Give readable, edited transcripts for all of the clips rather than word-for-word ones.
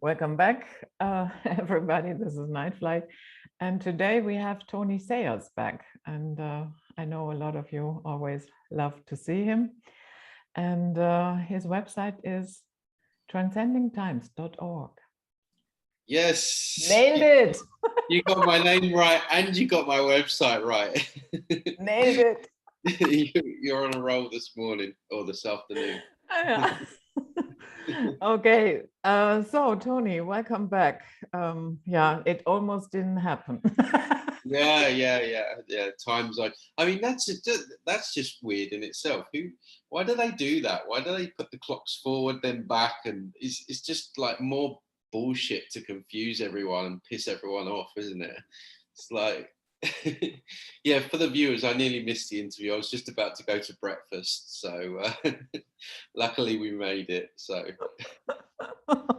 Welcome back, everybody. This is Night Flight. And today we have Tony Sayers back. And I know a lot of you always love to see him. And his website is transcendingtimes.org. Yes. Nailed it. You got my name right and you got my website right. Nailed it. You're on a roll this morning or this afternoon. Yeah. Okay, so Tony, welcome back. Yeah, it almost didn't happen. Yeah. Time zone. I mean, that's just weird in itself. Why do they do that? Why do they put the clocks forward then back? And it's just like more bullshit to confuse everyone and piss everyone off, isn't it? It's like, yeah, for the viewers, I nearly missed the interview. I was just about to go to breakfast, so luckily we made it. So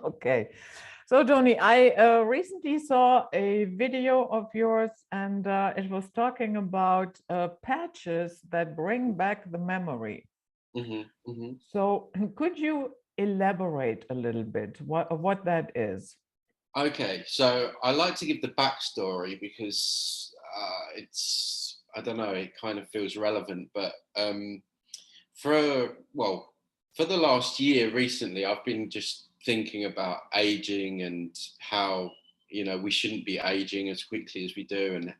okay, so Tony, I recently saw a video of yours, and it was talking about patches that bring back the memory. So could you elaborate a little bit what that is? Okay, so I like to give the backstory because I don't know, it kind of feels relevant, but for the last year recently, I've been just thinking about aging and how, we shouldn't be aging as quickly as we do, and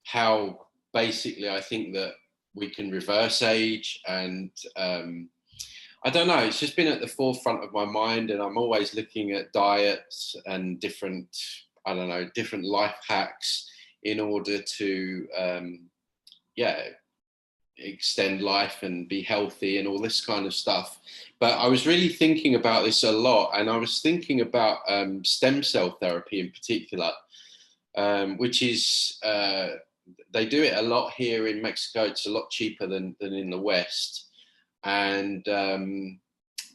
how basically I think that we can reverse age. And I don't know, it's just been at the forefront of my mind, and I'm always looking at diets and different life hacks in order to, extend life and be healthy and all this kind of stuff. But I was really thinking about this a lot, and I was thinking about stem cell therapy in particular, which is, they do it a lot here in Mexico. It's a lot cheaper than in the West. And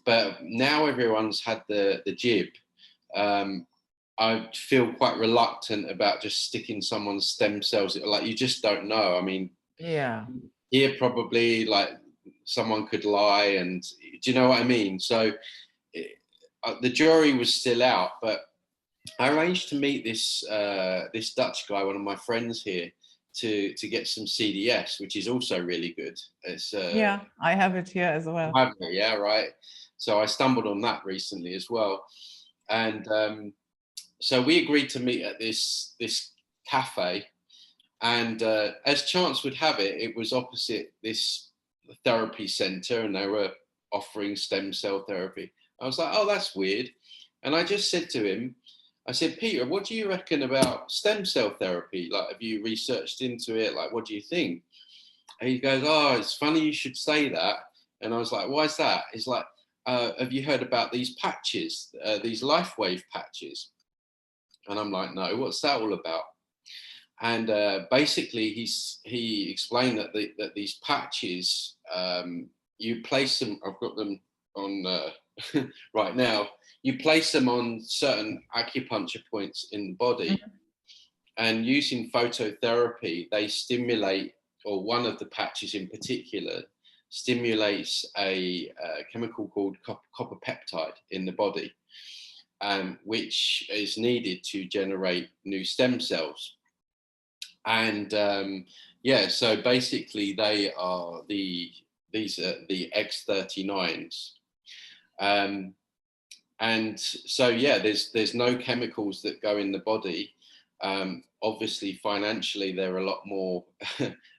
but now everyone's had the jib. I feel quite reluctant about just sticking someone's stem cells. Like, you just don't know. I mean, yeah, here probably like someone could lie, and do you know what I mean? So the jury was still out, but I arranged to meet this Dutch guy, one of my friends here, to get some CDS, which is also really good. It's yeah, I have it here as well. Yeah, right. So I stumbled on that recently as well, and so we agreed to meet at this cafe, and as chance would have it, it was opposite this therapy center, and they were offering stem cell therapy. I was like, oh, that's weird, and I just said to him, I said, Peter, what do you reckon about stem cell therapy? Like, have you researched into it? Like, what do you think? And he goes, oh, it's funny you should say that. And I was like, why is that? He's like, have you heard about these patches, these Lifewave patches? And I'm like, no, what's that all about? And basically, he explained that these patches, you place them, I've got them on right now, you place them on certain acupuncture points in the body, and using phototherapy, they stimulate, or one of the patches in particular, stimulates a chemical called copper peptide in the body, which is needed to generate new stem cells. And so basically these are the X39s. And so, there's no chemicals that go in the body. Obviously, financially, they're a lot more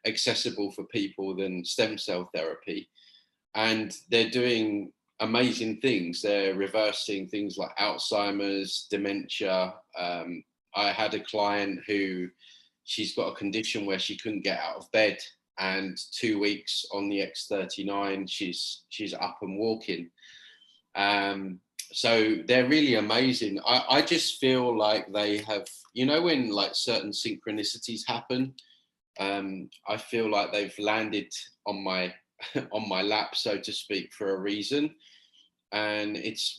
accessible for people than stem cell therapy. And they're doing amazing things. They're reversing things like Alzheimer's, dementia. I had a client who, she's got a condition where she couldn't get out of bed, and 2 weeks on the X39, she's up and walking. So they're really amazing. I just feel like they have, when like certain synchronicities happen, I feel like they've landed on my on my lap, so to speak, for a reason. And it's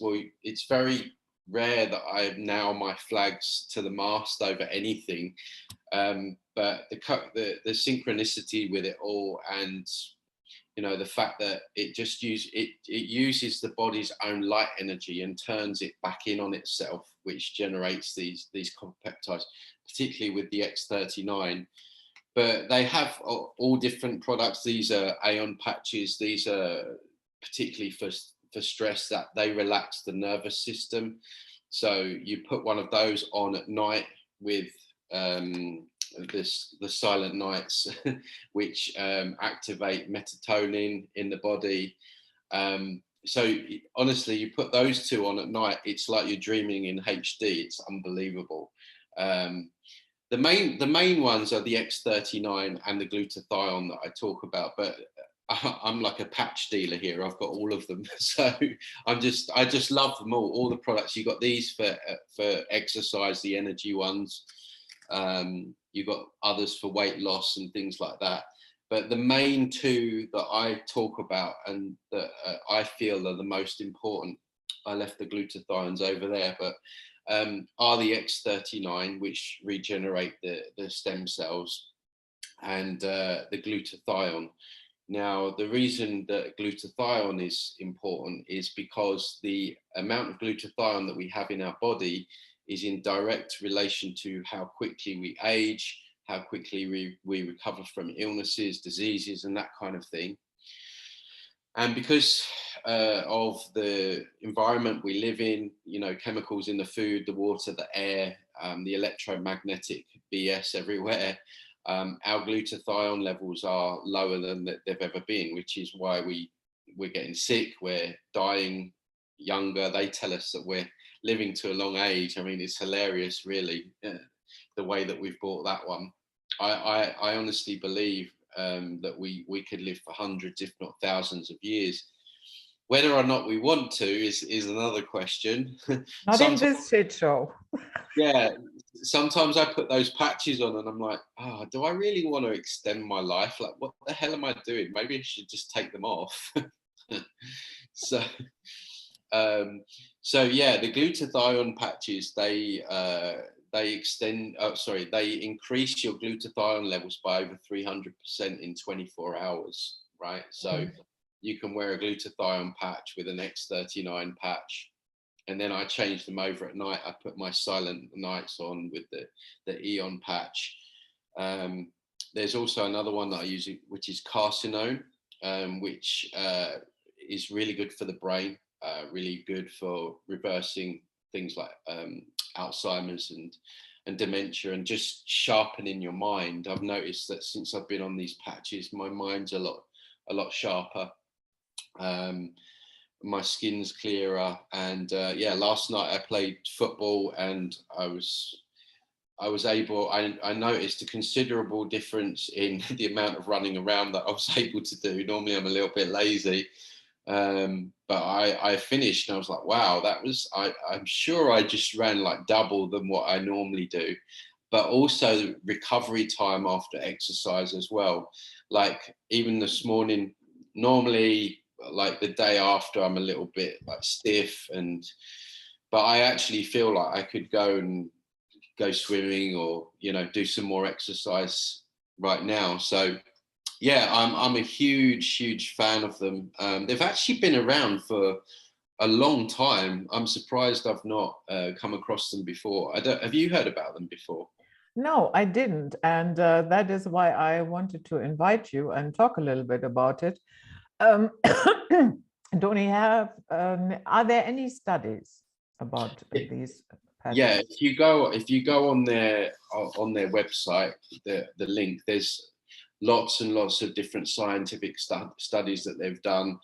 very rare that I have now my flags to the mast over anything. But the synchronicity with it all, and You know, the fact that it just uses the body's own light energy and turns it back in on itself, which generates these peptides, particularly with the X39. But they have all different products. These are Aeon patches. These are particularly for stress, that they relax the nervous system. So you put one of those on at night with the silent nights, which activate melatonin in the body. So honestly, you put those two on at night, it's like you're dreaming in HD. It's unbelievable. The main ones are the X39 and the glutathione that I talk about, but I'm like a patch dealer here. I've got all of them, so I just love them all the products. You got these for exercise, the energy ones. You got others for weight loss and things like that. But the main two that I talk about and that I feel are the most important, I left the glutathiones over there, but are the X39, which regenerate the stem cells, and the glutathione. Now, the reason that glutathione is important is because the amount of glutathione that we have in our body is in direct relation to how quickly we age, how quickly we recover from illnesses, diseases, and that kind of thing. And because of the environment we live in, you know, chemicals in the food, the water, the air, the electromagnetic BS everywhere, our glutathione levels are lower than they've ever been, which is why we're getting sick, we're dying younger. They tell us that we're living to a long age. I mean, it's hilarious, really, the way that we've brought that one. I honestly believe that we could live for hundreds, if not thousands of years. Whether or not we want to is another question. Not in this shit show. Yeah, sometimes I put those patches on and I'm like, oh, do I really want to extend my life? Like, what the hell am I doing? Maybe I should just take them off. So yeah, the glutathione patches, they increase your glutathione levels by over 300% in 24 hours, right? So you can wear a glutathione patch with an X39 patch, and then I change them over at night. I put my silent nights on with the Eon patch. There's also another one that I use, which is carcinone, which is really good for the brain, really good for reversing things like Alzheimer's and dementia, and just sharpening your mind. I've noticed that since I've been on these patches, my mind's a lot sharper. My skin's clearer, and yeah, last night I played football and I noticed a considerable difference in the amount of running around that I was able to do. Normally I'm a little bit lazy, but I finished and I was like, wow, I'm sure I just ran like double than what I normally do. But also recovery time after exercise as well. Like even this morning, normally like the day after I'm a little bit like stiff, but I actually feel like I could go swimming or, you know, do some more exercise right now. So yeah, I'm a huge fan of them. They've actually been around for a long time. I'm surprised I've not come across them before. Have you heard about them before? No, I didn't. And that is why I wanted to invite you and talk a little bit about it. Are there any studies about these patches? Yeah, if you go on their website, the link, there's lots and lots of different scientific studies that they've done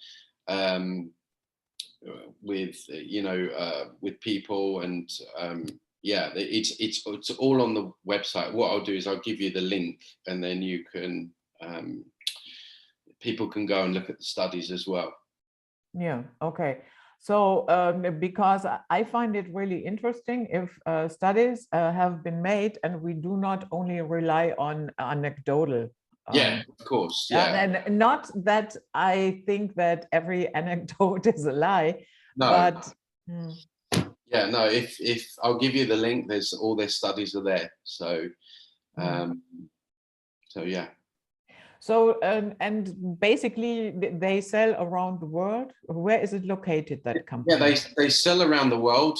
with with people, and yeah, it's all on the website. What I'll do is I'll give you the link, and then you can people can go and look at the studies as well. Yeah, okay. So because I find it really interesting if studies have been made and we do not only rely on anecdotal. Yeah, of course. Yeah. And not that I think that every anecdote is a lie, No. But yeah, no, if I'll give you the link, there's all their studies are there. So so yeah. So, and basically they sell around the world. Where is it located, that Yeah, company? they sell around the world.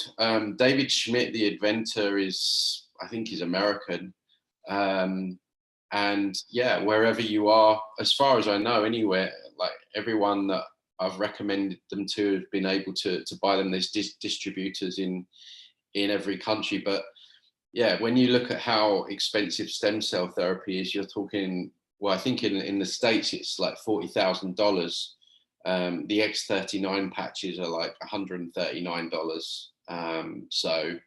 David Schmidt, the inventor, is, I think he's American. And yeah, wherever you are, as far as I know, anywhere, like everyone that I've recommended them to have been able to buy them. There's distributors in every country. But yeah, when you look at how expensive stem cell therapy is, you're talking, well, I think in the States it's like $40,000. The X39 patches are like $139.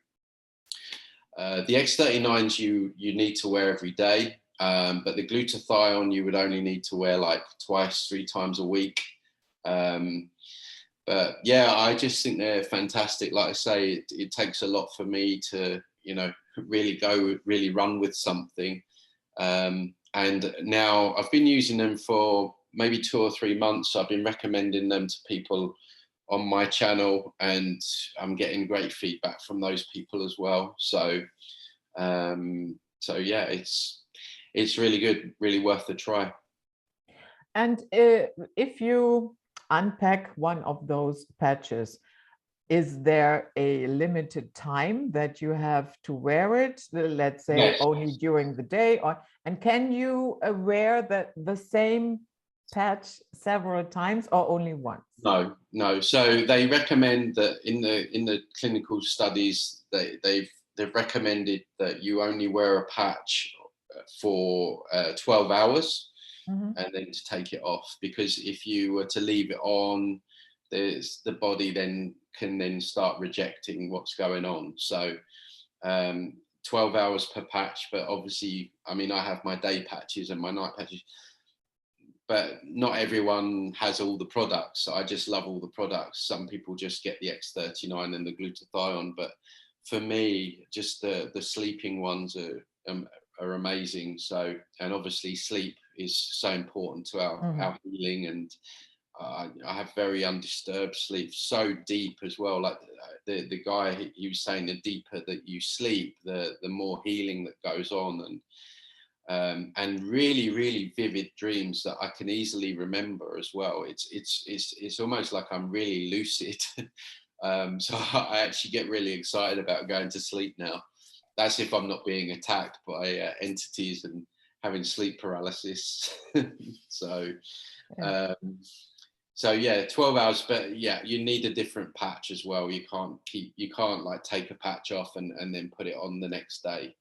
The X39s you need to wear every day, but the glutathione you would only need to wear like twice, 3 times a week. But yeah, I just think they're fantastic. Like I say, it takes a lot for me to, really run with something. And now I've been using them for maybe 2 or 3 months. I've been recommending them to people on my channel, and I'm getting great feedback from those people as well. So yeah, it's really good, really worth a try. And if you unpack one of those patches, is there a limited time that you have to wear it? Let's say Yes. only during the day, and can you wear the same patch several times or only once? No. So they recommend that in the clinical studies, they've recommended that you only wear a patch for 12 hours and then to take it off, because if you were to leave it on, the body then can start rejecting what's going on. So 12 hours per patch, but obviously, I mean, I have my day patches and my night patches, but not everyone has all the products. I just love all the products. Some people just get the X39 and the glutathione, but for me, just the sleeping ones are amazing. So, and obviously sleep is so important to our healing, and I have very undisturbed sleep, so deep as well. Like the guy, he was saying, the deeper that you sleep, the more healing that goes on, and really, really vivid dreams that I can easily remember as well. It's almost like I'm really lucid. So I actually get really excited about going to sleep now. That's if I'm not being attacked by entities and having sleep paralysis. So yeah, 12 hours, but yeah, you need a different patch as well. You can't like take a patch off and then put it on the next day.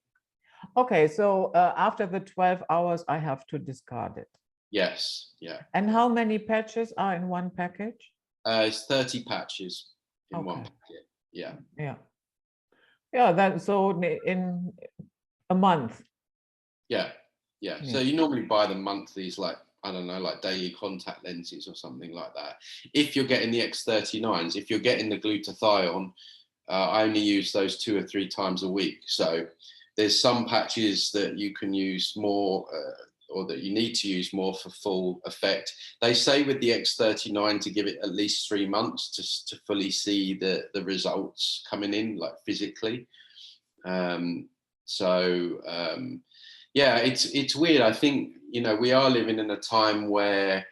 Okay, so after the 12 hours, I have to discard it. Yes, yeah. And how many patches are in one package? It's 30 patches in one packet. Yeah. Yeah, that so in a month. Yeah. So you normally buy the monthlies, like, I don't know, like daily contact lenses or something like that. If you're getting the X39s, if you're getting the glutathione, I only use those 2 or 3 times a week. So there's some patches that you can use more, or that you need to use more for full effect. They say with the X39 to give it at least 3 months to fully see the results coming in, like physically. Yeah, it's weird. I think, we are living in a time where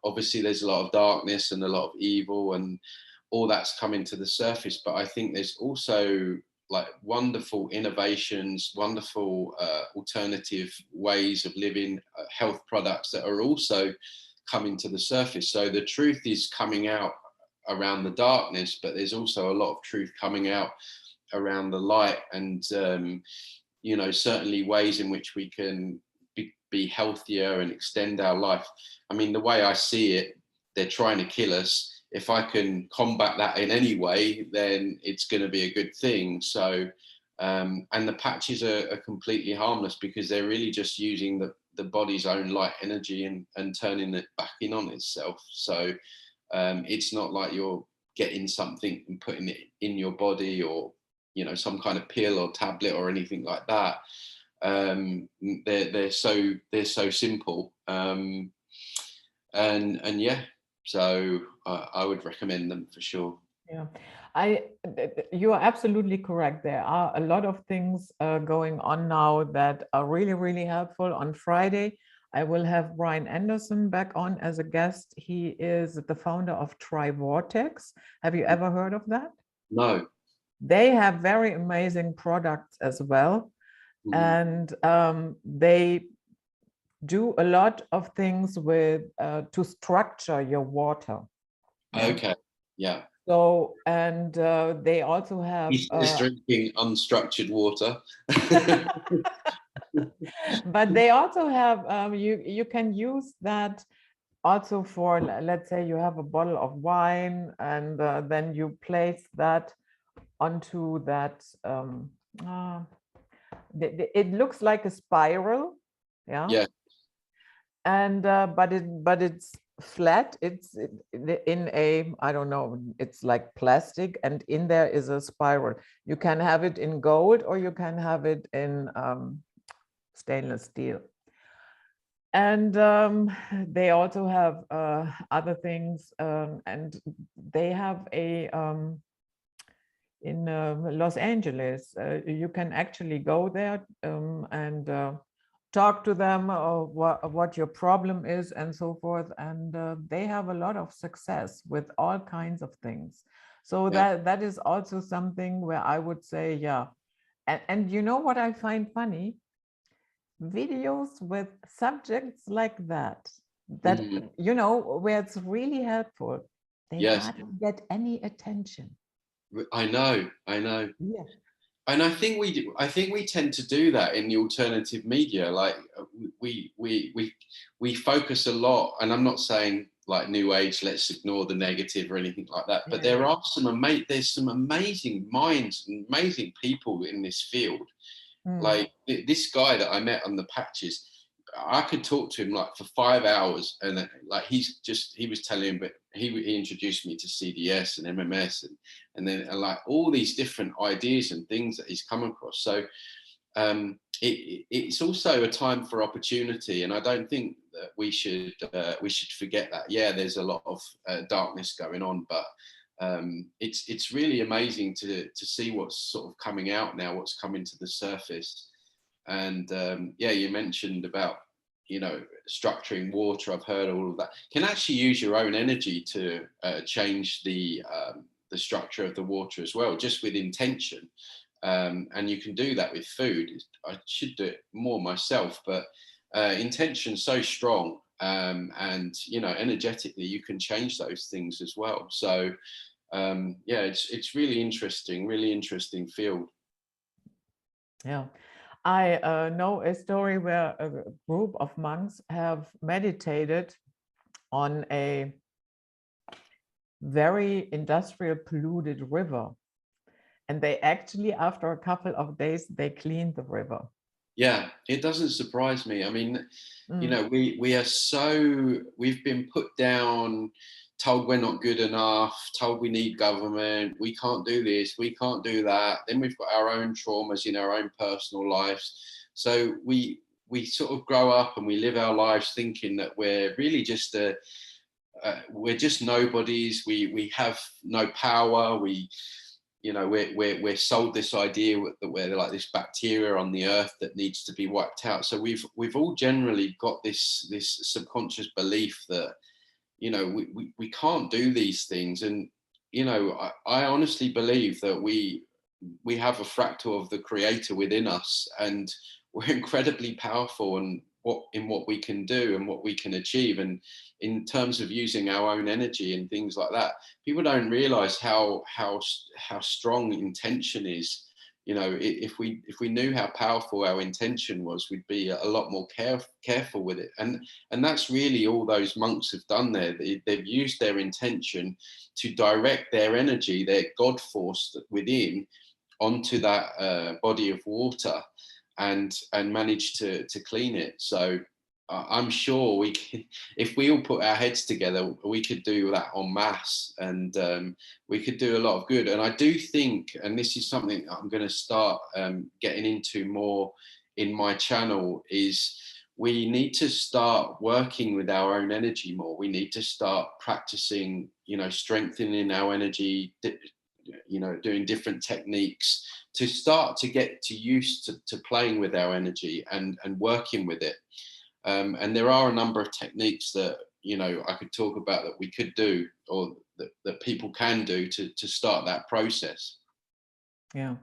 obviously there's a lot of darkness and a lot of evil and all that's coming to the surface. But I think there's also like wonderful innovations, wonderful alternative ways of living, health products that are also coming to the surface. So the truth is coming out around the darkness, but there's also a lot of truth coming out around the light, and certainly ways in which we can be healthier and extend our life. I mean, the way I see it, they're trying to kill us. If I can combat that in any way, then it's going to be a good thing. So, and the patches are completely harmless, because they're really just using the body's own light energy and turning it back in on itself. So it's not like you're getting something and putting it in your body, or some kind of pill or tablet or anything like that. They're so simple, and yeah, so I would recommend them for sure. Yeah, you are absolutely correct. There are a lot of things going on now that are really, really helpful. On Friday, I will have Brian Anderson back on as a guest. He is the founder of Vortex. Have you ever heard of that? No. They have very amazing products as well. And they do a lot of things with to structure your water. Okay. Yeah. So, and they also have He's drinking unstructured water. but they also have you can use that also for, let's say you have a bottle of wine, and then you place that onto that it looks like a spiral, Yeah. and but it's flat. It's in a, I don't know, it's like plastic, and in there is a spiral. You can have it in gold, or you can have it in stainless steel. And they also have other things, and they have a in Los Angeles. You can actually go there and talk to them what your problem is and so forth. And they have a lot of success with all kinds of things. So that is also something where I would say, yeah. And you know what I find funny? Videos with subjects like that, you know, where it's really helpful, they hardly get any attention. I know. Yeah. And I think we tend to do that in the alternative media. Like we focus a lot, and I'm not saying like New Age, let's ignore the negative or anything like that. But there are there's some amazing minds and amazing people in this field. Like this guy that I met on the patches, I could talk to him like for 5 hours, and like he was telling him, but he introduced me to CDS and MMS, and then like all these different ideas and things that he's come across. So it's also a time for opportunity, and I don't think that we should forget that. Yeah, there's a lot of darkness going on, but it's really amazing to see what's sort of coming out now, what's coming to the surface. And you mentioned about, you know, structuring water. I've heard all of that. Can actually use your own energy to change the structure of the water as well, just with intention. And you can do that with food. I should do it more myself, but intention's so strong. And you know, energetically you can change those things as well. So it's really interesting field. Yeah, I know a story where a group of monks have meditated on a very industrial polluted river, and they actually, after a couple of days, they cleaned the river. Yeah, it doesn't surprise me. I mean, you know, we've been put down, told we're not good enough, told we need government, we can't do this, we can't do that. Then we've got our own traumas in our own personal lives. So we sort of grow up and we live our lives thinking that we're really just we're just nobodies. We have no power. You know, we're sold this idea that we're like this bacteria on the earth that needs to be wiped out. So we've all generally got this subconscious belief that, you know, we can't do these things. And, you know, I honestly believe that we have a fractal of the creator within us, and we're incredibly powerful and what we can do and what we can achieve. And in terms of using our own energy and things like that, people don't realize how strong intention is. You know, if we knew how powerful our intention was, we'd be a lot more careful with it. And that's really all those monks have done there. They've used their intention to direct their energy, their God force within, onto that body of water, and managed to clean it. So I'm sure we can, if we all put our heads together, we could do that en masse, and we could do a lot of good. And I do think, and this is something I'm going to start getting into more in my channel, is we need to start working with our own energy more. We need to start practicing, you know, strengthening our energy, you know, doing different techniques to start to get used to playing with our energy and working with it. And there are a number of techniques that, you know, I could talk about that we could do, or that people can do to start that process. Yeah.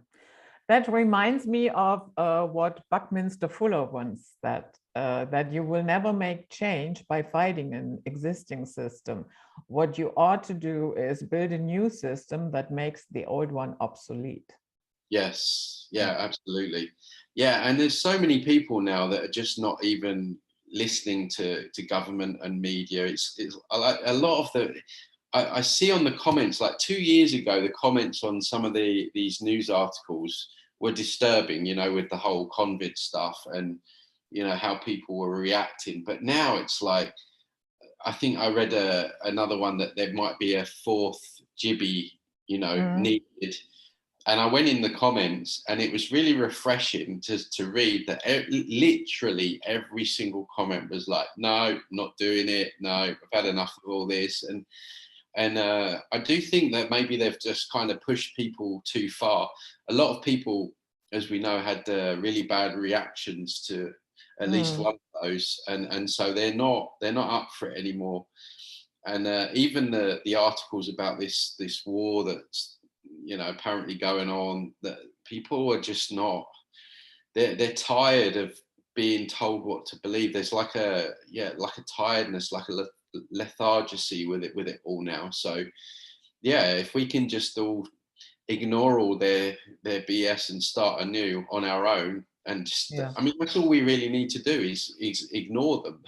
That reminds me of what Buckminster Fuller once said, that you will never make change by fighting an existing system. What you ought to do is build a new system that makes the old one obsolete. Yes, yeah, absolutely. Yeah, and there's so many people now that are just not even listening to government and media. It's like a lot of the, I see on the comments, like 2 years ago, the comments on some of these news articles were disturbing, you know, with the whole COVID stuff and, you know, how people were reacting. But now it's like, I think I read another one that there might be a fourth Gibby, you know, needed. And I went in the comments, and it was really refreshing to read that literally every single comment was like, no, not doing it. No, I've had enough of all this. And I do think that maybe they've just kind of pushed people too far. A lot of people, as we know, had really bad reactions to at least one of those, and so they're not up for it anymore. And even the articles about this war that's, you know, apparently going on, that people are just not. They're tired of being told what to believe. There's like a tiredness, like a lethargy with it all now. So yeah, if we can just all ignore all their BS and start anew on our own, and just, I mean, that's all we really need to do is ignore them.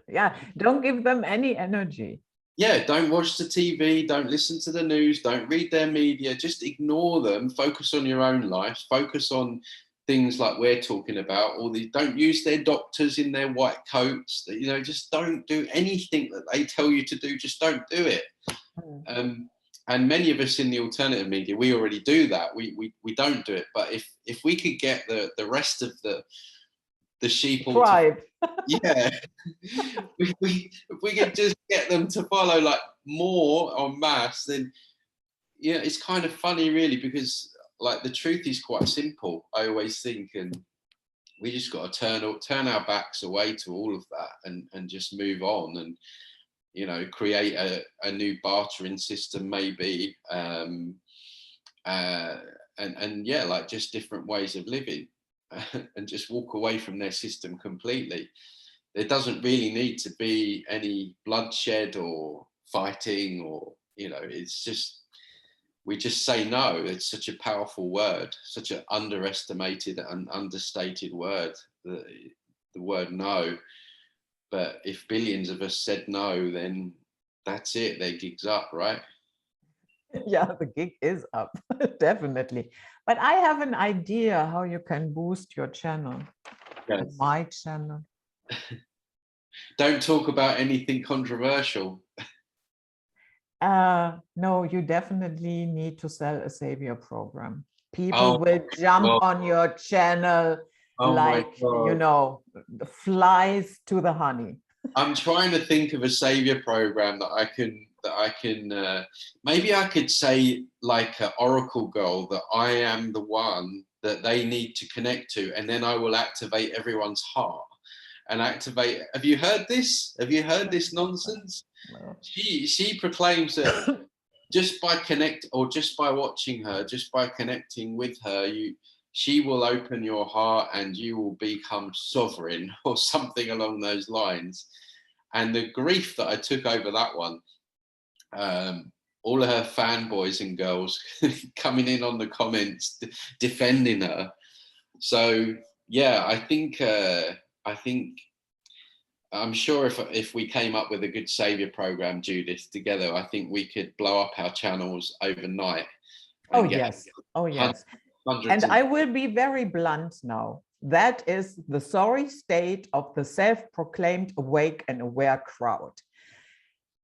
Yeah, don't give them any energy. Yeah, don't watch the TV, don't listen to the news, don't read their media, just ignore them, focus on your own life, focus on things like we're talking about, don't use their doctors in their white coats, you know, just don't do anything that they tell you to do, just don't do it. And many of us in the alternative media, we already do that, we don't do it. But if we could get the rest of the sheep all tribe. Yeah, if we could just get them to follow like more en masse, then yeah, it's kind of funny really, because like the truth is quite simple, I always think, and we just got to turn our backs away to all of that and just move on, and, you know, create a new bartering system maybe, and yeah, like just different ways of living, and just walk away from their system completely. There doesn't really need to be any bloodshed or fighting, or, you know, it's just, we just say no. It's such a powerful word, such an underestimated and understated word, the word no. But if billions of us said no, then that's it, their gig's up, right? Yeah, the gig is up, definitely. But I have an idea how you can boost your channel, Yes. my channel. Don't talk about anything controversial. No, you definitely need to sell a savior program. People will jump on your channel like, you know, flies to the honey. I'm trying to think of a savior program that I can maybe I could say, like an oracle girl, that I am the one that they need to connect to, and then I will activate everyone's heart and activate. Have you heard this? Have you heard this nonsense? No. She proclaims that just by watching her, just by connecting with her, she will open your heart and you will become sovereign, or something along those lines. And the grief that I took over that one, all of her fanboys and girls coming in on the comments defending her. So yeah, I think I'm sure if we came up with a good savior program, Judith, together, I think we could blow up our channels overnight. Oh yes, and I will be very blunt now. That is the sorry state of the self-proclaimed awake and aware crowd.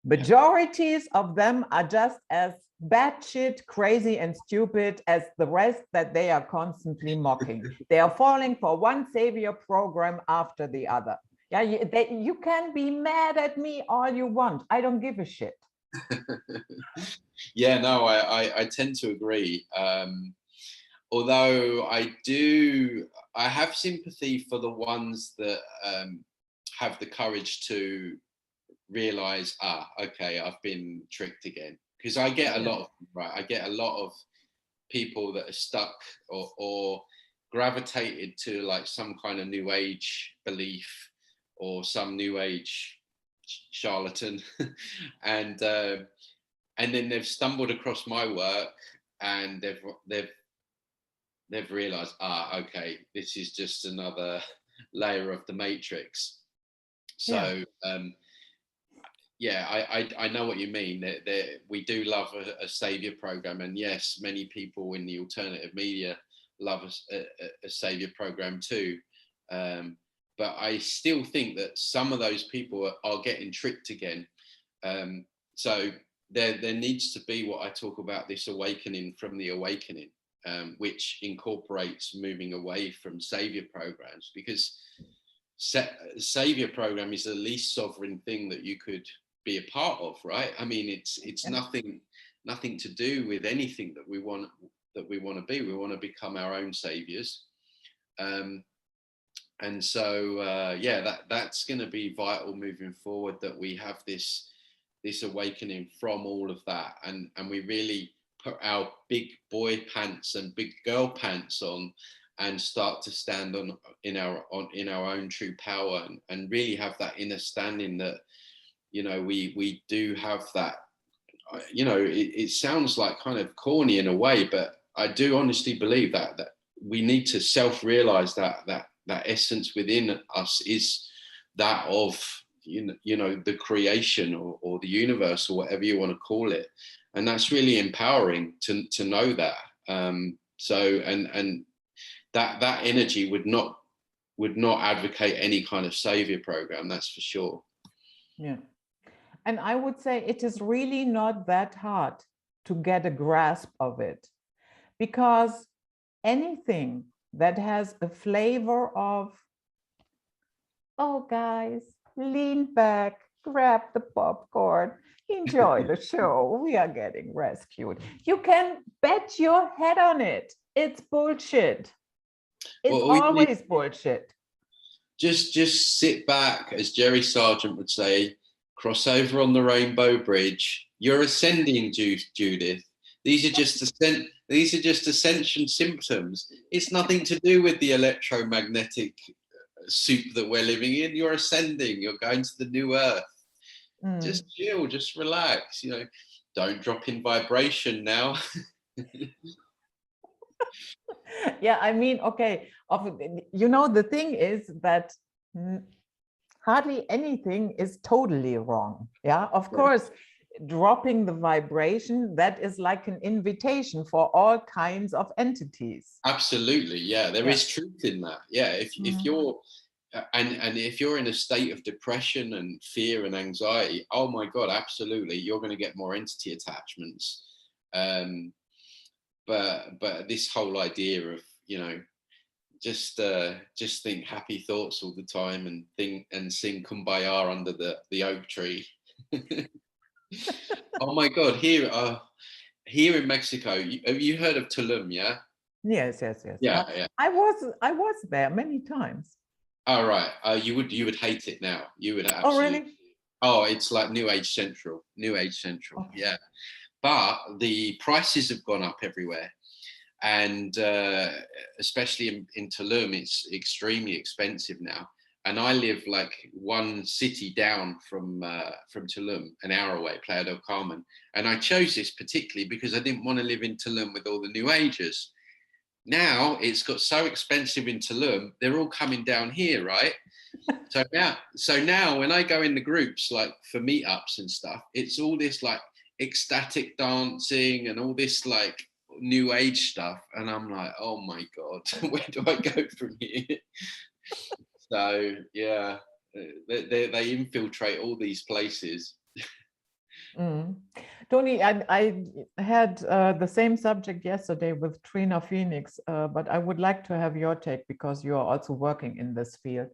Majorities of them are just as batshit crazy and stupid as the rest that they are constantly mocking. They are falling for one savior program after the other. Yeah, you can be mad at me all you want. I don't give a shit. Yeah, no, I tend to agree. although I have sympathy for the ones that have the courage to realize, okay, I've been tricked again. Because I get a lot of, I get a lot of people that are stuck or gravitated to like some kind of new age belief or some new age charlatan, and then they've stumbled across my work and they've realized, okay, this is just another layer of the matrix. So I know what you mean. We do love a savior program, and yes, many people in the alternative media love a savior program too. But I still think that some of those people are getting tricked again. So there needs to be what I talk about, this awakening from the awakening, which incorporates moving away from savior programs, because savior program is the least sovereign thing that you could be a part of, right? I mean, it's nothing to do with anything that we want to be. We want to become our own saviors. And so that's going to be vital moving forward, that we have this awakening from all of that, and we really put our big boy pants and big girl pants on and start to stand in our own true power, and really have that inner standing that, you know, we do have that. You know, it sounds like kind of corny in a way, but I do honestly believe that we need to self-realize that essence within us is that of, you know, the creation or the universe, or whatever you want to call it. And that's really empowering to know that. So that energy would not advocate any kind of savior program, that's for sure. Yeah. And I would say it is really not that hard to get a grasp of it, because anything that has a flavor of, oh guys, lean back, grab the popcorn, enjoy the show, we are getting rescued, you can bet your head on it. It's bullshit. It's always bullshit. Just sit back, as Jerry Sargent would say, cross over on the Rainbow Bridge. You're ascending, Judith. These are just ascension symptoms. It's nothing to do with the electromagnetic soup that we're living in. You're ascending. You're going to the new earth. Just chill. Just relax. You know, don't drop in vibration now. Yeah, I mean, okay. You know, the thing is that hardly anything is totally wrong. Yeah, of course, dropping the vibration, that is like an invitation for all kinds of entities. Absolutely, yeah, there is truth in that. Yeah, if you're and if you're in a state of depression and fear and anxiety, oh my God, absolutely, you're going to get more entity attachments. But this whole idea of, you know, just think happy thoughts all the time and sing Kumbaya under the oak tree. Oh my God, here in Mexico, have you heard of Tulum? Yeah. Yes. Yeah. I was there many times. Oh right. You would hate it now. You would absolutely. Oh really? Oh, it's like New Age Central. Okay. Yeah. But the prices have gone up everywhere, and especially in Tulum, it's extremely expensive now. And I live like one city down from Tulum, an hour away, Playa del Carmen. And I chose this particularly because I didn't want to live in Tulum with all the New Agers. Now it's got so expensive in Tulum, they're all coming down here, right? So now when I go in the groups, like for meetups and stuff, it's all this like ecstatic dancing and all this like New Age stuff. And I'm like, oh my God, where do I go from here? So yeah, they infiltrate all these places. Tony, I had the same subject yesterday with Trina Phoenix, but I would like to have your take because you are also working in this field.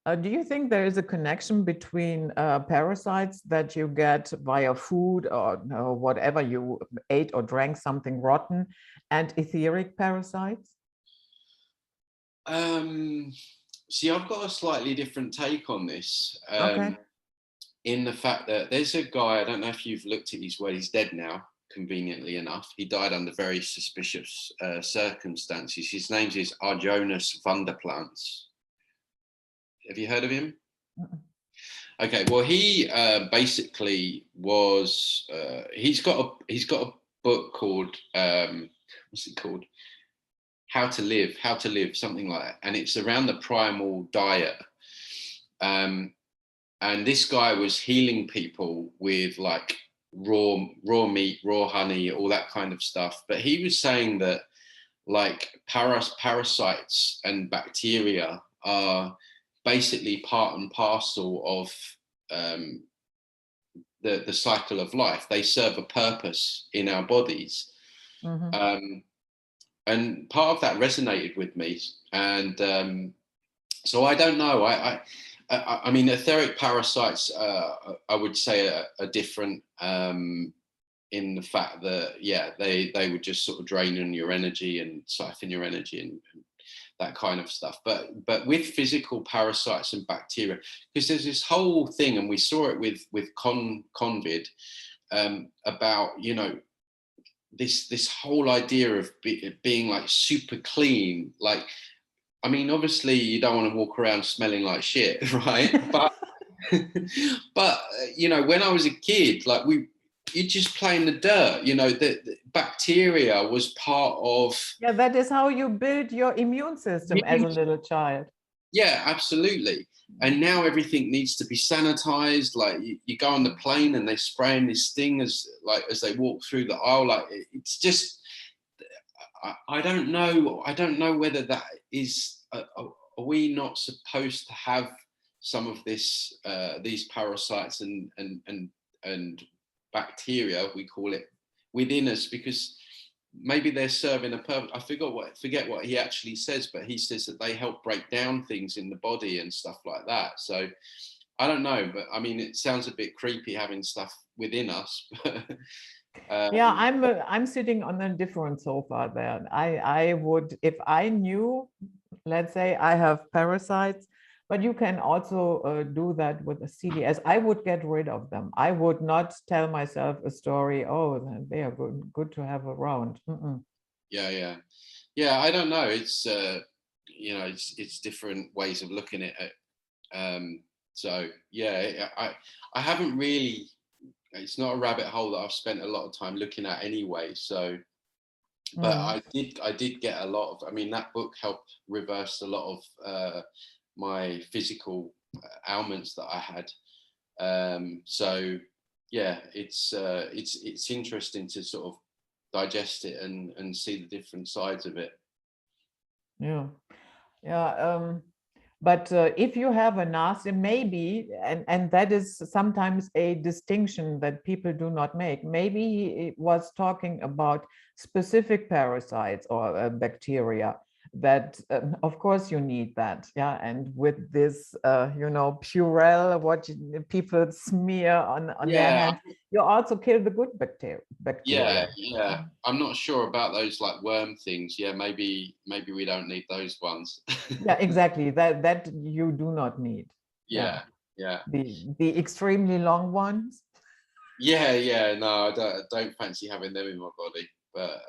Do you think there is a connection between parasites that you get via food or whatever you ate or drank something rotten and etheric parasites? See, I've got a slightly different take on this. Okay. In the fact that there's a guy, I don't know if you've looked at his, well, he's dead now, conveniently enough. He died under very suspicious circumstances. His name is Arjonas Vanderplants. Have you heard of him? Okay, well, he basically was. He's got a book called what's it called? How to Live, something like that, and it's around the primal diet. And this guy was healing people with like raw meat, raw honey, all that kind of stuff. But he was saying that like parasites and bacteria are basically part and parcel of the cycle of life. They serve a purpose in our bodies. Mm-hmm. And part of that resonated with me. And so I don't know. I mean, etheric parasites, I would say are different in the fact that, yeah, they would just sort of drain on your energy and siphon your energy and that kind of stuff. But with physical parasites and bacteria, because there's this whole thing, and we saw it with COVID about, you know, this whole idea of being like super clean. Like, I mean, obviously you don't want to walk around smelling like shit, right? But you know, when I was a kid, like you just play in the dirt. You know, the bacteria was part of. Yeah, that is how you build your immune system as a little child. Yeah, absolutely. And now everything needs to be sanitized. Like you go on the plane and they spray in this thing as they walk through the aisle. Like it's just, I don't know. I don't know whether that is. Are we not supposed to have some of this, these parasites and bacteria, we call it, within us, because maybe they're serving a purpose. I forget what he actually says, but he says that they help break down things in the body and stuff like that. So I don't know, but I mean, it sounds a bit creepy having stuff within us. Yeah, I'm sitting on a different sofa there. I would, if I knew, let's say I have parasites, but you can also do that with a CDS. I would get rid of them. I would not tell myself a story, oh, they are good to have around. Mm-mm. Yeah. I don't know. It's you know, it's different ways of looking at it. So yeah, I haven't really. It's not a rabbit hole that I've spent a lot of time looking at anyway. So, but I did get a lot of. I mean, that book helped reverse a lot of my physical ailments that I had. So yeah, it's interesting to sort of digest it and see the different sides of it. Yeah. But if you have a nasty, maybe, and that is sometimes a distinction that people do not make. Maybe he was talking about specific parasites or bacteria that, of course, you need that. Yeah. And with this, you know, Purell, what people smear on their hands, you also kill the good bacteria. Yeah. I'm not sure about those like worm things. Yeah, maybe we don't need those ones. Yeah, exactly. That you do not need. Yeah. The extremely long ones. Yeah. No, I don't fancy having them in my body. But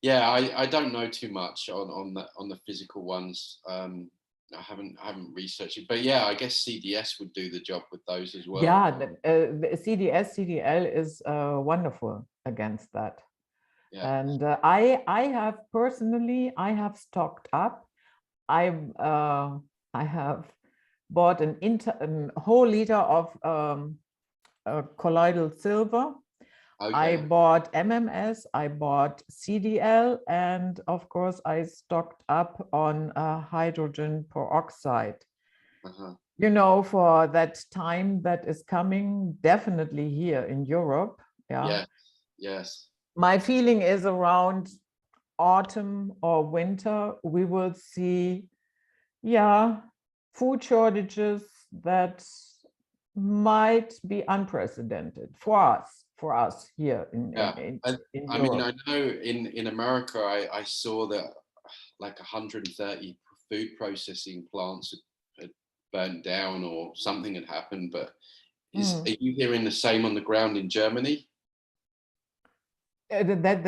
yeah, I don't know too much on the physical ones. I haven't researched it, but yeah, I guess CDS would do the job with those as well. Yeah, the CDS CDL is wonderful against that. Yeah. And I have personally, I have stocked up. I have bought a whole liter of colloidal silver. Okay. I bought MMS, I bought CDL, and of course I stocked up on hydrogen peroxide. You know, for that time that is coming, definitely here in Europe. Yeah. Yes. My feeling is around autumn or winter, we will see, yeah, food shortages that might be unprecedented for us here Yeah. in I mean, Europe. I know in America, I saw that like 130 food processing plants had burnt down or something had happened. But Mm. are you hearing the same on the ground in Germany? That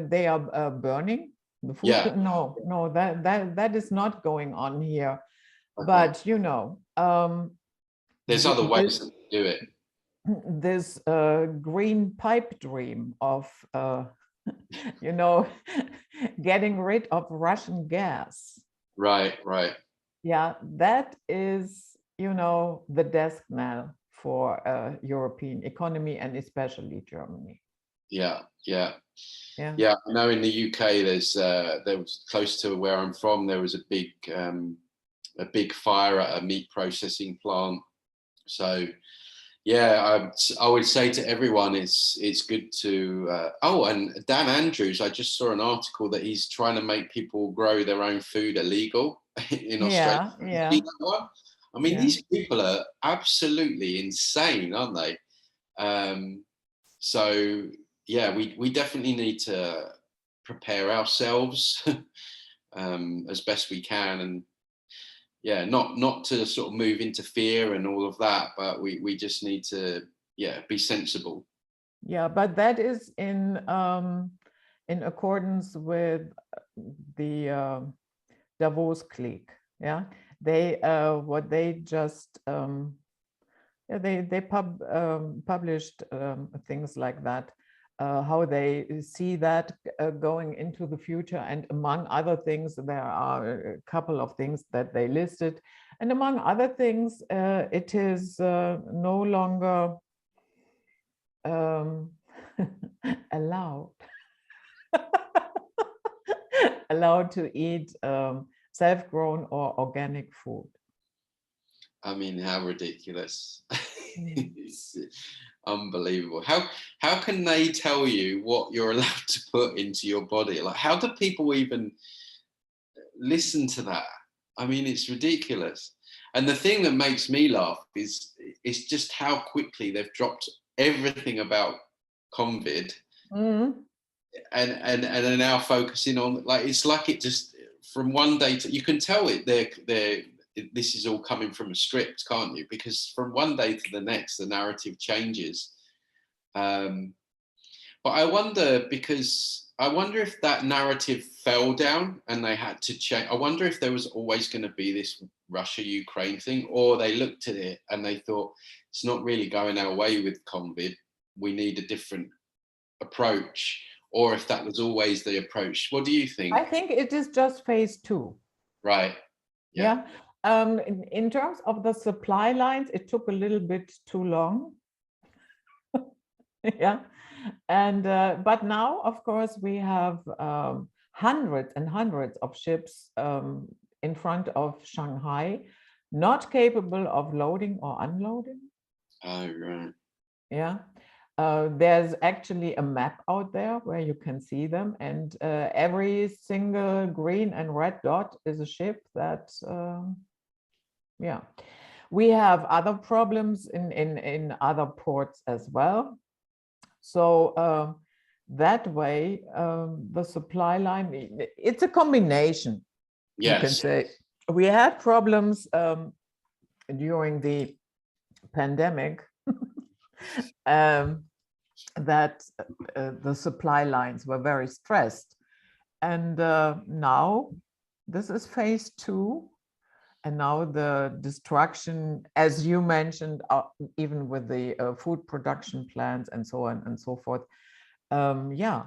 they are burning the food. Yeah. No, that is not going on here. Okay. But you know, There's other ways this to do it. this green pipe dream of you know getting rid of Russian gas. Right. Right. Yeah, that is, you know, the death knell for European economy and especially Germany. Yeah. Yeah. Yeah. Yeah. I know in the UK, there was close to where I'm from. There was a big fire at a meat processing plant. So yeah, I would say to everyone, it's good to. Oh, and Dan Andrews, I just saw an article that he's trying to make people grow their own food illegal in Australia. Yeah, Did you see yeah, that one? I mean, yeah. these people are absolutely insane, aren't they? Um, so yeah, we definitely need to prepare ourselves as best we can, and yeah, not to sort of move into fear and all of that, but we just need to, yeah, be sensible. Yeah, but that is in accordance with the Davos clique. Yeah, they what they just yeah, they published things like that, how they see that going into the future. And among other things, there are a couple of things that they listed. And among other things, it is no longer allowed allowed to eat self-grown or organic food. I mean, how ridiculous. Mm. It's unbelievable. How can they tell you what you're allowed to put into your body? Like, how do people even listen to that? I mean, it's ridiculous. And the thing that makes me laugh is just how quickly they've dropped everything about COVID Mm. and are now focusing on, like, it's like it just from one day to, you can tell it they're this is all coming from a script, can't you? Because from one day to the next the narrative changes. But I wonder, because I wonder if that narrative fell down and they had to change. I wonder if there was always going to be this Russia-Ukraine thing, or they looked at it and they thought it's not really going our way with COVID. We need a different approach, or if that was always the approach. What do you think? I think it is just phase 2. Right. Yeah. Yeah. In terms of the supply lines, it took a little bit too long. Yeah. And but now, of course, we have hundreds and hundreds of ships in front of Shanghai, not capable of loading or unloading. Oh, right. Yeah. There's actually a map out there where you can see them, and every single green and red dot is a ship that, yeah. We have other problems in other ports as well. So that way, the supply line, it's a combination. You can Yes. say we had problems during the pandemic. That the supply lines were very stressed. And now this is phase 2. And now the destruction, as you mentioned, even with the food production plants and so on and so forth. Yeah,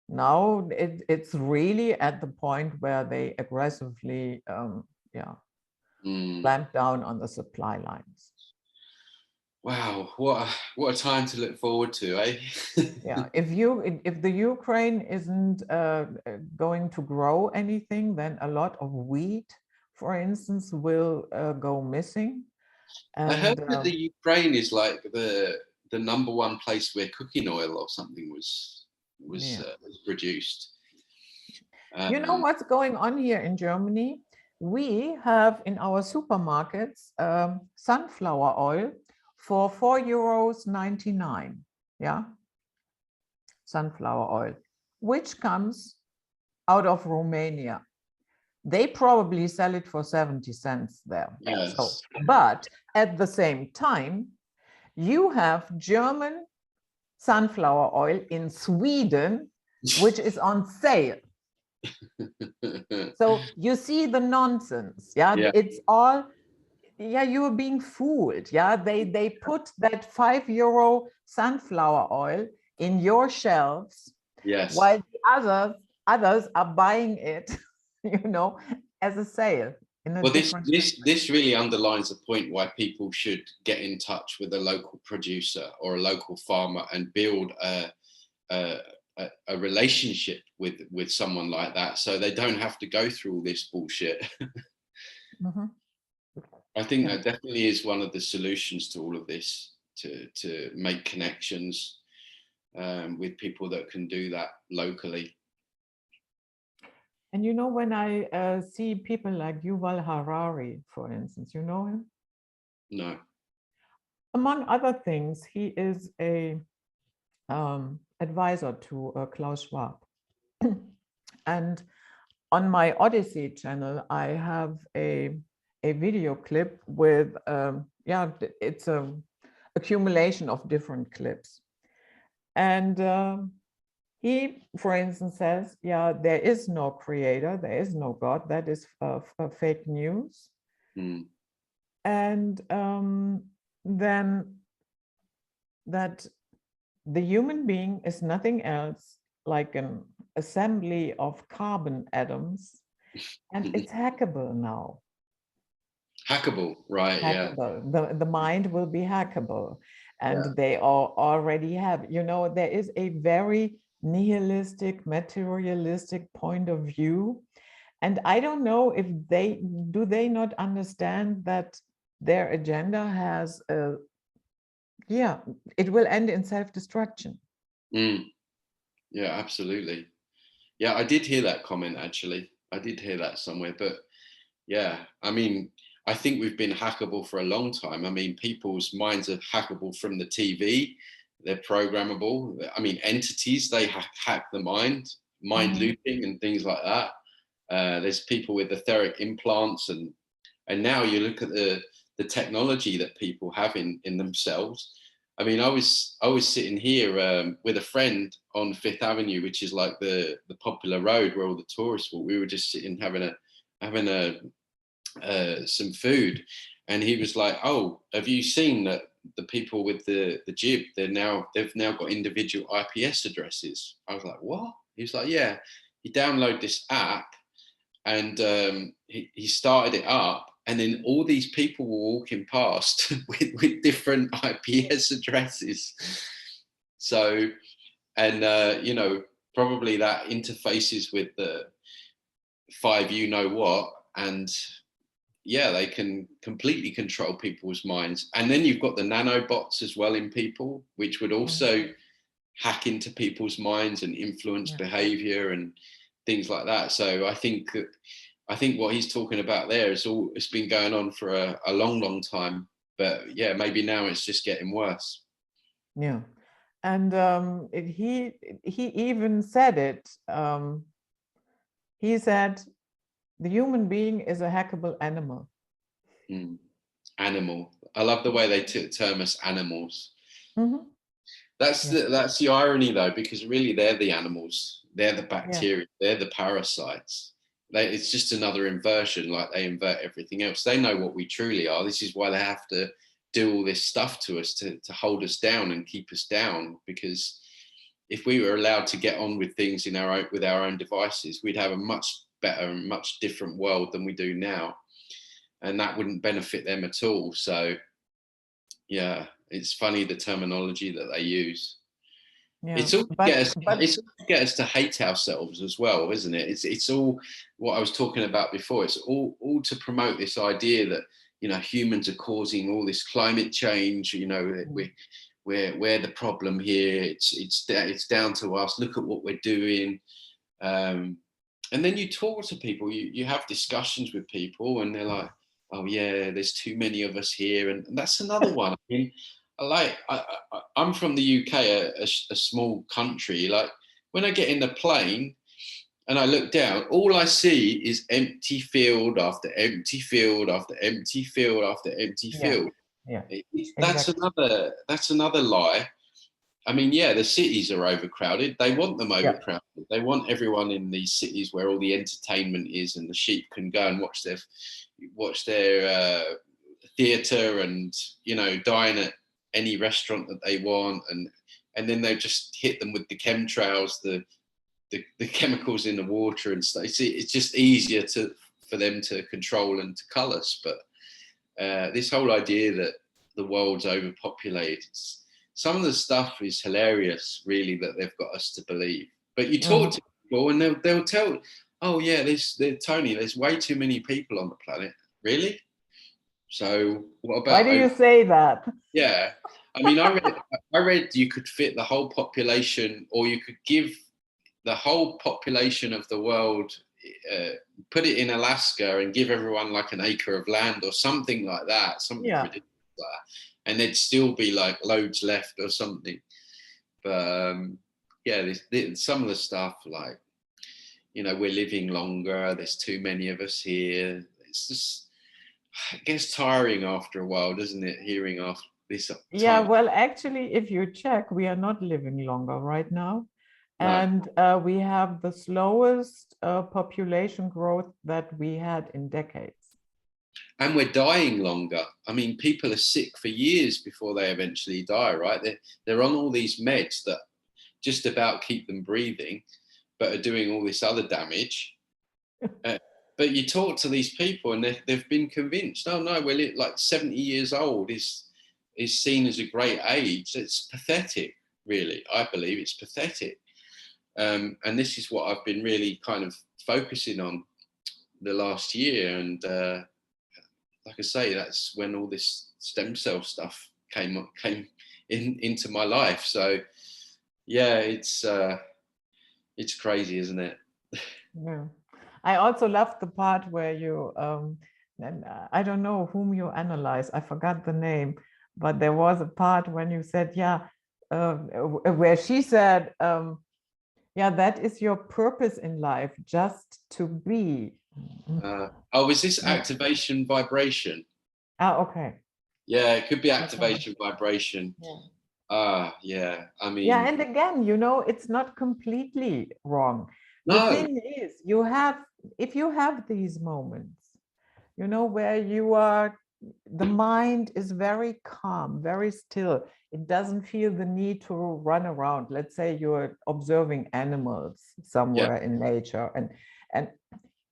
now it's really at the point where they aggressively, yeah, clamp down on the supply lines. Wow, what a time to look forward to, eh? Yeah, if the Ukraine isn't going to grow anything, then a lot of wheat, for instance, will go missing. And I heard that the Ukraine is like the #1 place where cooking oil or something was yeah. produced. You know what's going on here in Germany? we have in our supermarkets sunflower oil for €4.99. Yeah, sunflower oil, which comes out of Romania. They probably sell it for 70 cents there. Yes. So, but at the same time, you have German sunflower oil in Sweden, which is on sale. So you see the nonsense. Yeah, it's all, yeah, you are being fooled. Yeah, they put that €5 sunflower oil in your shelves, yes, while the others are buying it, as a sale. Well, this really underlines the point why people should get in touch with a local producer or a local farmer and build a relationship with someone like that, so they don't have to go through all this bullshit. Mm-hmm. I think that definitely is one of the solutions to all of this, to make connections with people that can do that locally. And when I see people like Yuval Harari, for instance, you know him? No. Among other things, he is a advisor to Klaus Schwab. And on my Odyssey channel, I have a video clip with, it's an accumulation of different clips. And he, for instance, says, there is no creator, there is no God, that is fake news. Mm. And then that the human being is nothing else like an assembly of carbon atoms, and it's hackable now. Hackable, right? Hackable. Yeah. The mind will be hackable, and they already have. There is a very nihilistic, materialistic point of view, and I don't know if they not understand that their agenda has it will end in self-destruction. Mm. Yeah, absolutely. Yeah, I did hear that comment, actually. I did hear that somewhere, but yeah, I mean, I think we've been hackable for a long time. I mean, people's minds are hackable from the TV. They're programmable. I mean, entities, they hack the mind looping and things like that. There's people with etheric implants, and now you look at the technology that people have in themselves. I mean, I was sitting here with a friend on Fifth Avenue, which is like the popular road where all the tourists walk. We were just sitting having some food, and he was like, "Oh, have you seen that the people with the jib? They've now got individual IPS addresses." I was like, "What?" He was like, "Yeah, you download this app." And he started it up, and then all these people were walking past with different IPS addresses. So, and probably that interfaces with the 5 and they can completely control people's minds. And then you've got the nanobots as well in people, which would also hack into people's minds and influence behavior and things like that. So I think what he's talking about there it's been going on for a long time, but maybe now it's just getting worse. Yeah, and he even said it. He said the human being is a hackable animal. Animal. I love the way they term us animals. Mm-hmm. That's the irony, though, because really they're the animals. They're the bacteria. They're the parasites. It's just another inversion, like they invert everything else. They know what we truly are. This is why they have to do all this stuff to us to hold us down and keep us down. Because if we were allowed to get on with things with our own devices, we'd have a much better and much different world than we do now, and that wouldn't benefit them at all. So, yeah, it's funny the terminology that they use. Yeah, it's all to get us to hate ourselves as well, isn't it? It's all what I was talking about before. It's all to promote this idea that humans are causing all this climate change. We're the problem here. It's down to us. Look at what we're doing. and then you talk to people, you have discussions with people, and they're like, oh yeah, there's too many of us here, and that's another one. I mean, I'm from the UK, a small country. Like when I get in the plane and I look down, all I see is empty field after empty field after empty field after empty field. Yeah, That's exactly. another lie. I mean, yeah, the cities are overcrowded. They want them Yeah, overcrowded. They want everyone in these cities where all the entertainment is, and the sheep can go and watch their theatre, and dine at any restaurant that they want, and then they just hit them with the chemtrails, the chemicals in the water and stuff. It's just easier for them to control and to cull us. But this whole idea that the world's overpopulated, some of the stuff is hilarious, really, that they've got us to believe. But you talk to people and they'll tell, oh yeah, Tony, there's way too many people on the planet. Really? So what about? Why do you say that? Yeah, I mean, I read you could fit the whole population, or you could give the whole population of the world, put it in Alaska and give everyone like an acre of land or something like that, something ridiculous like that, and there'd still be like loads left or something. But yeah, some of the stuff, like, we're living longer, there's too many of us here. It's just, it gets tiring after a while, doesn't it, hearing after this Yeah, time? well, actually, if you check, we are not living longer right now. No. And we have the slowest population growth that we had in decades. And we're dying longer. I mean, people are sick for years before they eventually die, right? They're on all these meds that just about keep them breathing, but are doing all this other damage. But you talk to these people and they've been convinced, oh no, well, like 70 years old is seen as a great age. It's pathetic, really. I believe it's pathetic. And this is what I've been really kind of focusing on the last year. And like I say, that's when all this stem cell stuff came into my life. So yeah, it's crazy, isn't it? Yeah. I also loved the part where you, and I don't know whom you analyze, I forgot the name, but there was a part when you said, yeah, where she said, yeah, that is your purpose in life, just to be. Was this activation vibration? Okay. Yeah, it could be activation vibration. Yeah. Yeah. I mean, Yeah, and again, it's not completely wrong. The no. thing is, if you have these moments, where the mind is very calm, very still. It doesn't feel the need to run around. Let's say you're observing animals somewhere in nature, and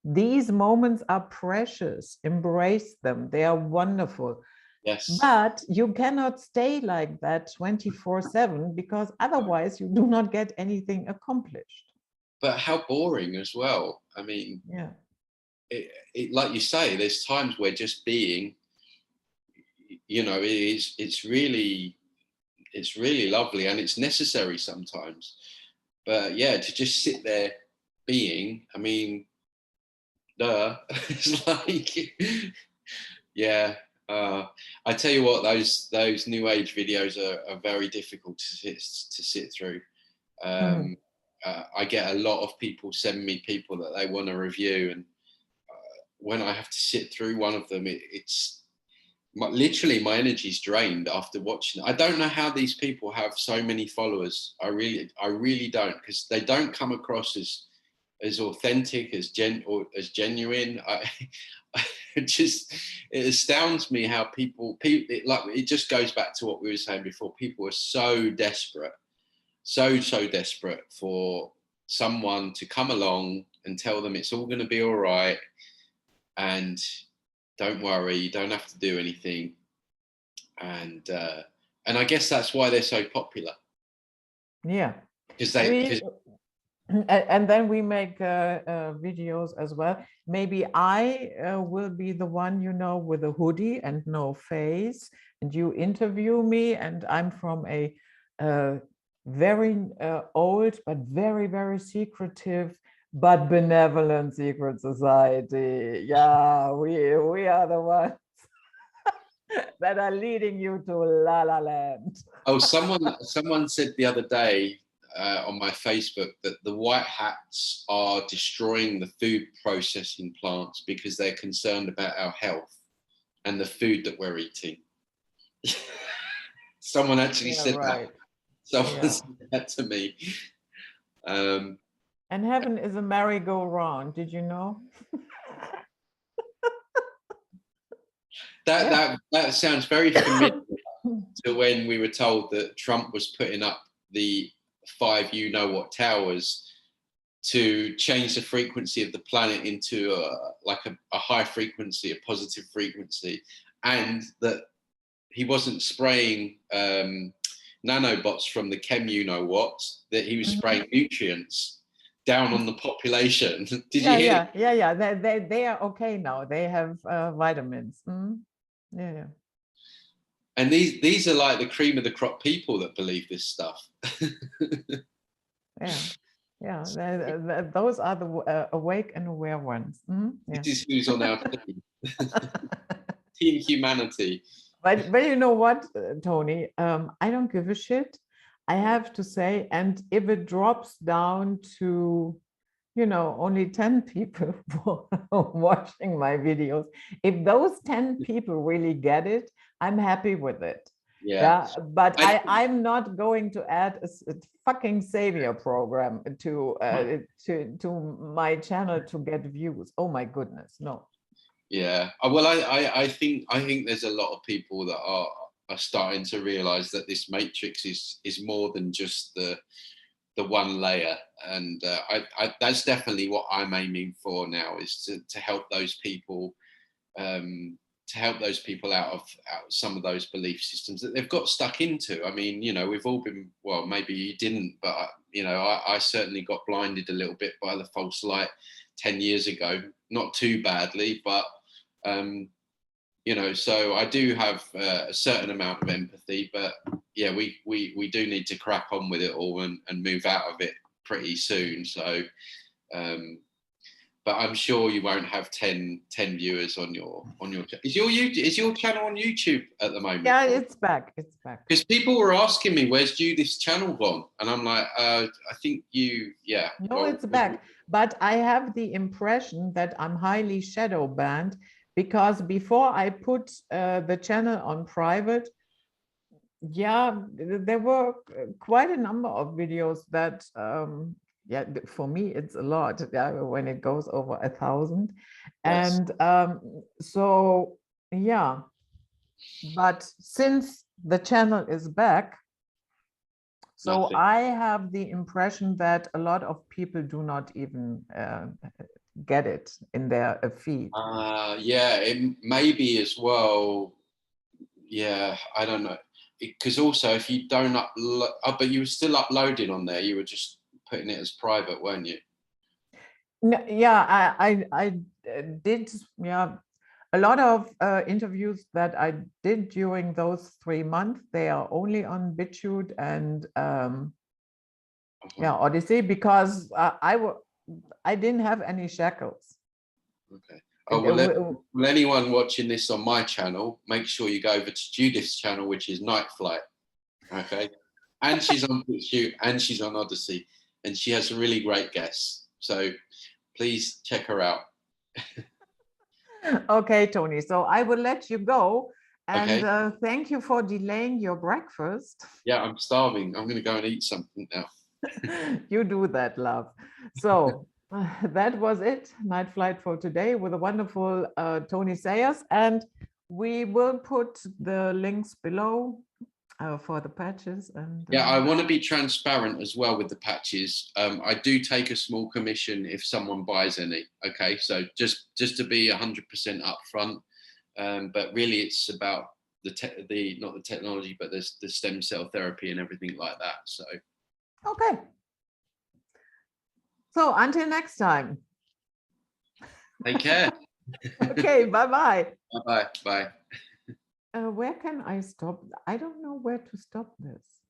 these moments are precious. Embrace them. They are wonderful. Yes. But you cannot stay like that 24/7, because otherwise you do not get anything accomplished. But how boring as well. I mean, yeah. Like you say, there's times where just being, it's really lovely, and it's necessary sometimes. But yeah, to just sit there being, I mean, it's like, yeah. I tell you what, those new age videos are very difficult to sit through. I get a lot of people send me people that they want to review, and when I have to sit through one of them, it's literally my energy's drained after watching it. I don't know how these people have so many followers. I really don't, because they don't come across as authentic, as genuine. It astounds me how people it just goes back to what we were saying before. People are so desperate for someone to come along and tell them it's all going to be all right, and don't worry, you don't have to do anything. And I guess that's why they're so popular. Yeah. Because and then we make videos as well. Maybe I will be the one, with a hoodie and no face, and you interview me, and I'm from a very old but very, very secretive But benevolent secret society, yeah, we are the ones that are leading you to La La Land. Oh, someone said the other day on my Facebook that the white hats are destroying the food processing plants because they're concerned about our health and the food that we're eating. Someone actually said Right. that. Someone said that to me. And heaven is a merry-go-round. Did you know? That sounds very familiar to when we were told that Trump was putting up the 5 you-know-what towers to change the frequency of the planet into a high frequency, a positive frequency, and that he wasn't spraying nanobots from the chem you-know-what, that he was spraying nutrients down on the population. Did you hear? Yeah. They are okay now. They have vitamins. Yeah. And these are like the cream of the crop people that believe this stuff. Yeah. Those are the awake and aware ones. This is who's on our team. Team humanity. But you know what, Tony? I don't give a shit. I have to say, and if it drops down to, only 10 people watching my videos, if those 10 people really get it, I'm happy with it. Yeah. But I'm not going to add a fucking savior program to my channel to get views. Oh my goodness, no. Yeah. Well, I think there's a lot of people that are starting to realize that this matrix is more than just the one layer, and that's definitely what I'm aiming for now, is to help those people out of some of those belief systems that they've got stuck into. I mean, we've all been, well, maybe you didn't, but I certainly got blinded a little bit by the false light 10 years ago, not too badly, but so I do have a certain amount of empathy, but yeah, we do need to crack on with it all and move out of it pretty soon. So, but I'm sure you won't have 10 viewers on your is your channel on YouTube at the moment? Yeah, it's back. Because people were asking me, where's Judith's channel gone? And I'm like, I think No, it's back. But I have the impression that I'm highly shadow banned, because before I put the channel on private, there were quite a number of videos that, for me, it's a lot when it goes over 1,000. Yes. And so, but since the channel is back, so I have the impression that a lot of people do not even get it in their feed. It may be as well. Yeah, I don't know. Because also, if you don't upload, but you were still uploading on there, you were just putting it as private, weren't you? No, yeah, I did. Yeah, a lot of interviews that I did during those 3 months, they are only on BitChute and Odyssey, because I didn't have any shackles. Okay. Oh, well, anyone watching this on my channel, make sure you go over to Judith's channel, which is Night Flight. Okay. And she's on BitChute and she's on Odyssey, and she has a really great guests. So please check her out. Okay, Tony. So I will let you go. And thank you for delaying your breakfast. Yeah, I'm starving. I'm going to go and eat something now. You do that, love. So that was it, Night Flight for today, with a wonderful Tony Sayers. And we will put the links below for the patches. And I want to be transparent as well with the patches. I do take a small commission if someone buys any. Okay, so just to be 100% upfront. But really, it's about not the technology, but the stem cell therapy and everything like that. So. Okay. So until next time. Take care. Okay, bye-bye. Bye-bye. Bye. Where can I stop? I don't know where to stop this.